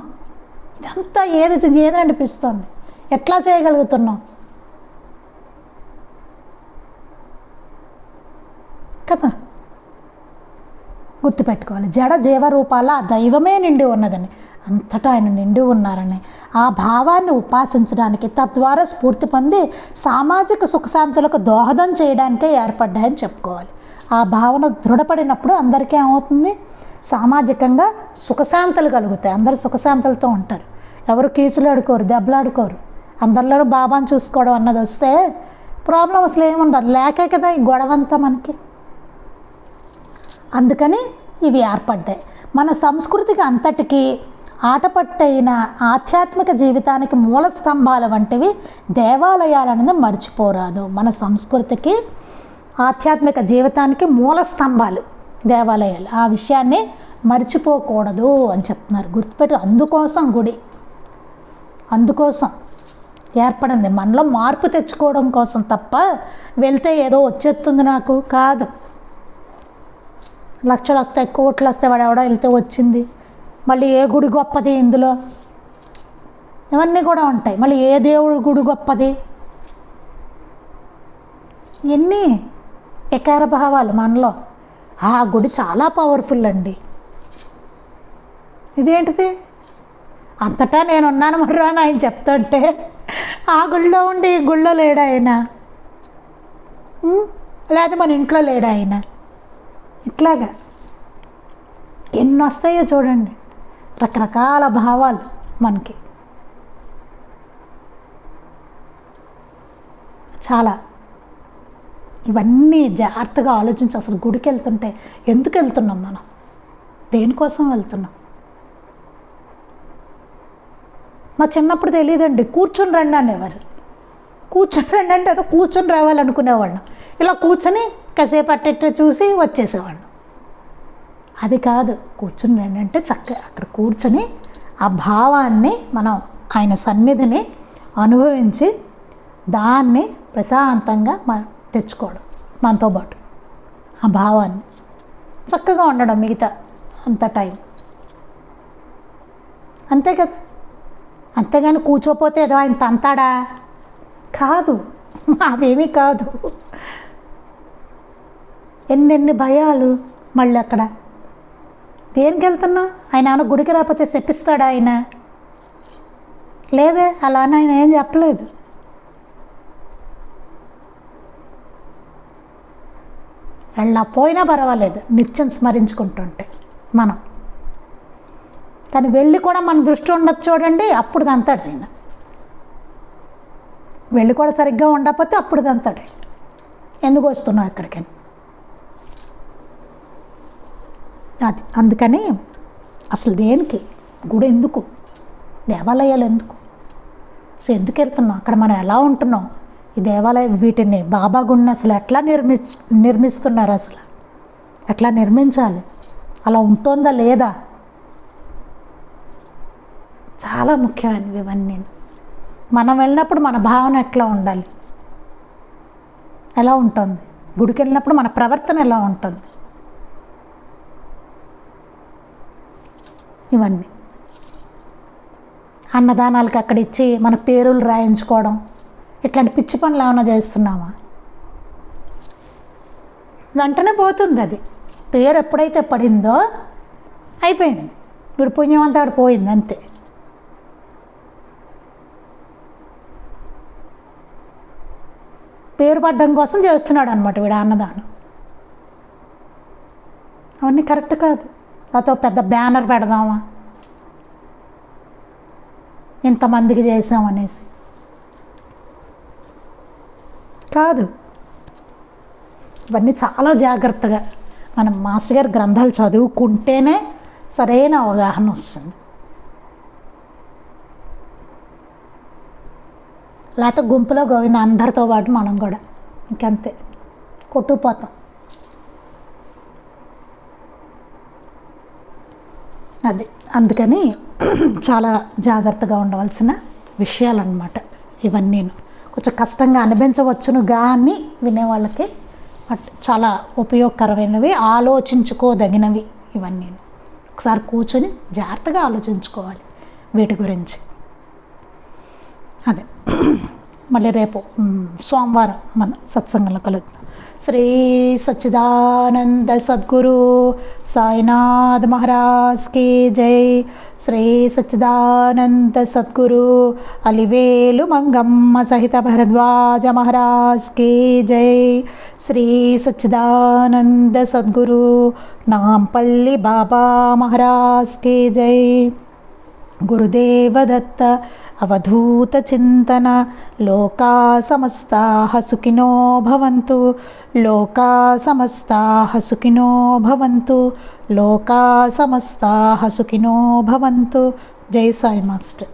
ఇదంతా ఏది అనిపిస్తుంది? ఎట్లా చేయగలుగుతున్నాం కదా? గుర్తుపెట్టుకోవాలి. జడ జీవరూపాల ఆ దైవమే నిండి ఉన్నదని, అంతటా ఆయన నిండి ఉన్నారని, ఆ భావాన్ని ఉపాసించడానికి తద్వారా స్ఫూర్తి పొంది సామాజిక సుఖశాంతులకు దోహదం చేయడానికే ఏర్పడ్డాయని చెప్పుకోవాలి. ఆ భావన దృఢపడినప్పుడు అందరికీ ఏమవుతుంది? సామాజికంగా సుఖశాంతులు కలుగుతాయి. అందరూ సుఖశాంతులతో ఉంటారు. ఎవరు కీచులాడుకోరు, దెబ్బలాడుకోరు. అందరిలోనూ బాబాను చూసుకోవడం అన్నది వస్తే ప్రాబ్లం అసలు ఏముండదు. లేకే కదా ఈ గొడవంతా మనకి. అందుకని ఇవి ఏర్పడ్డాయి. మన సంస్కృతికి అంతటికీ ఆటపట్టైన ఆధ్యాత్మిక జీవితానికి మూల స్తంభాల వంటివి దేవాలయాలనేది మర్చిపోరాదు. మన సంస్కృతికి ఆధ్యాత్మిక జీవితానికి మూల స్తంభాలు దేవాలయాలు. ఆ విషయాన్ని మర్చిపోకూడదు అని చెప్తున్నారు. గుర్తుపెట్టు. అందుకోసం గుడి, అందుకోసం ఏర్పడింది. మనలో మార్పు తెచ్చుకోవడం కోసం తప్ప వెళ్తే ఏదో వచ్చేస్తుంది నాకు కాదు. లక్షలు వస్తాయి, కోట్లు వస్తాయి, వాడు ఎవడో వెళ్తే వచ్చింది. మళ్ళీ ఏ గుడి గొప్పది ఇందులో, ఇవన్నీ కూడా ఉంటాయి. మళ్ళీ ఏ దేవుడి గుడి గొప్పది, ఎన్ని వికార భావాలు మనలో. ఆ గుడి చాలా పవర్ఫుల్ అండి. ఇదేంటిది అంతటా నేనున్నాను మర్రా అని ఆయన చెప్తుంటే ఆ గుళ్ళో ఉండి ఈ గుళ్ళో లేడా ఆయన, లేదా మన ఇంట్లో లేడా ఆయన. ఇట్లాగా ఎన్ని వస్తాయో చూడండి, రకరకాల భావాలు మనకి. చాలా ఇవన్నీ జాగ్రత్తగా ఆలోచించి అసలు గుడికి వెళ్తుంటే ఎందుకు వెళ్తున్నాం, మనం దేనికోసం వెళ్తున్నాం. మా చిన్నప్పుడు తెలియదండి, కూర్చొని రండి అనేవారు. కూర్చొని రండి అంటే ఏదో కూర్చొని రావాలనుకునేవాళ్ళం. ఇలా కూర్చొని కాసేపు అట్టెట్టు చూసి వచ్చేసేవాళ్ళం. అది కాదు, కూర్చొని రండి అంటే చక్కగా అక్కడ కూర్చొని ఆ భావాన్ని మనం ఆయన సన్నిధిని అనుభవించి దాన్ని ప్రశాంతంగా మనం తెచ్చుకోవడం, మనతో పాటు ఆ భావాన్ని చక్కగా ఉండడం మిగతా అంత టైం. అంతే కదా. అంతేగాని కూర్చోపోతే ఏదో ఆయన తంతాడా కాదు, అవేమీ కాదు. ఎన్నెన్ని భయాలు. మళ్ళీ అక్కడ దేనికి వెళ్తున్నావు? ఆయన ఏమైనా గుడికి రాకపోతే చెప్పిస్తాడా ఆయన? లేదే, అలానే ఆయన ఏం చెప్పలేదు. వెళ్ళకపోయినా పర్వాలేదు, నిత్యం స్మరించుకుంటుంటే మనం. కానీ వెళ్ళి కూడా మన దృష్టి ఉండదు చూడండి, అప్పుడు అంతాడు ఆయన. వెళ్ళి కూడా సరిగ్గా ఉండకపోతే అప్పుడు దంతాడు, ఎందుకు వస్తున్నావు ఇక్కడికని. అది అందుకని అసలు దేనికి గుడి ఎందుకు, దేవాలయాలు ఎందుకు, సో ఎందుకు వెళ్తున్నాం, అక్కడ మనం ఎలా ఉంటున్నాం, ఈ దేవాలయం వీటిని బాబా గుడిని అసలు ఎట్లా నిర్మిస్తున్నారు, అసలు ఎట్లా నిర్మించాలి, అలా ఉంటుందా లేదా, చాలా ముఖ్యమైనవి ఇవన్నీ. మనం వెళ్ళినప్పుడు మన భావన ఎట్లా ఉండాలి, ఎలా ఉంటుంది, గుడికి వెళ్ళినప్పుడు మన ప్రవర్తన ఎలా ఉంటుంది, ఇవన్నీ. అన్నదానాలకి అక్కడ ఇచ్చి మన పేరులు రాయించుకోవడం, ఇట్లాంటి పిచ్చి పనులు ఏమైనా చేస్తున్నామా, వెంటనే పోతుంది అది. పేరు ఎప్పుడైతే పడిందో అయిపోయింది, వీడు పుణ్యం అంతా అక్కడ పోయింది అంతే. పేరు పడ్డం కోసం చేస్తున్నాడు అనమాట వీడు అన్నదానం. అవన్నీ కరెక్ట్ కాదు. అతో పెద్ద బ్యానర్ పెడదామా, ఇంతమందికి చేసామనేసి, కాదు. ఇవన్నీ చాలా జాగ్రత్తగా మనం మాస్టర్ గారి గ్రంథాలు చదువుకుంటేనే సరైన అవగాహన వస్తుంది. లేకపోతే గుంపులో గోవింద అందరితో పాటు మనం కూడా ఇంకంతే కొట్టుకుపోతాం. అది అందుకని చాలా జాగ్రత్తగా ఉండవలసిన విషయాలన్నమాట ఇవన్నీ. కొంచెం కష్టంగా అనిపించవచ్చును కానీ వినేవాళ్ళకి చాలా ఉపయోగకరమైనవి, ఆలోచించుకోదగినవి ఇవన్నీ. ఒకసారి కూర్చొని జాగ్రత్తగా ఆలోచించుకోవాలి వీటి గురించి. అదే మళ్ళీ రేపు సోమవారం మన సత్సంగంలో కలుద్దాం. శ్రీ సచ్చిదానంద సద్గురు సాయినాథ్ మహారాజ్ కి జై. శ్రీ సచ్చిదానంద సద్గురు అలివేలు మంగమ్మ సహిత భరద్వాజ మహారాజ్ కి జై. శ్రీ సచ్చిదానంద సద్గురు నాంపల్లి బాబా మహారాజ్ కి జై. గురుదేవ దత్త అవధూత చింతన. లోకా సమస్తాః సుఖినో భవంతు. లోకా సమస్తాః సుఖినో భవంతు. లోకా సమస్తాః సుఖినో భవంతు. జై సాయి మాస్టర్.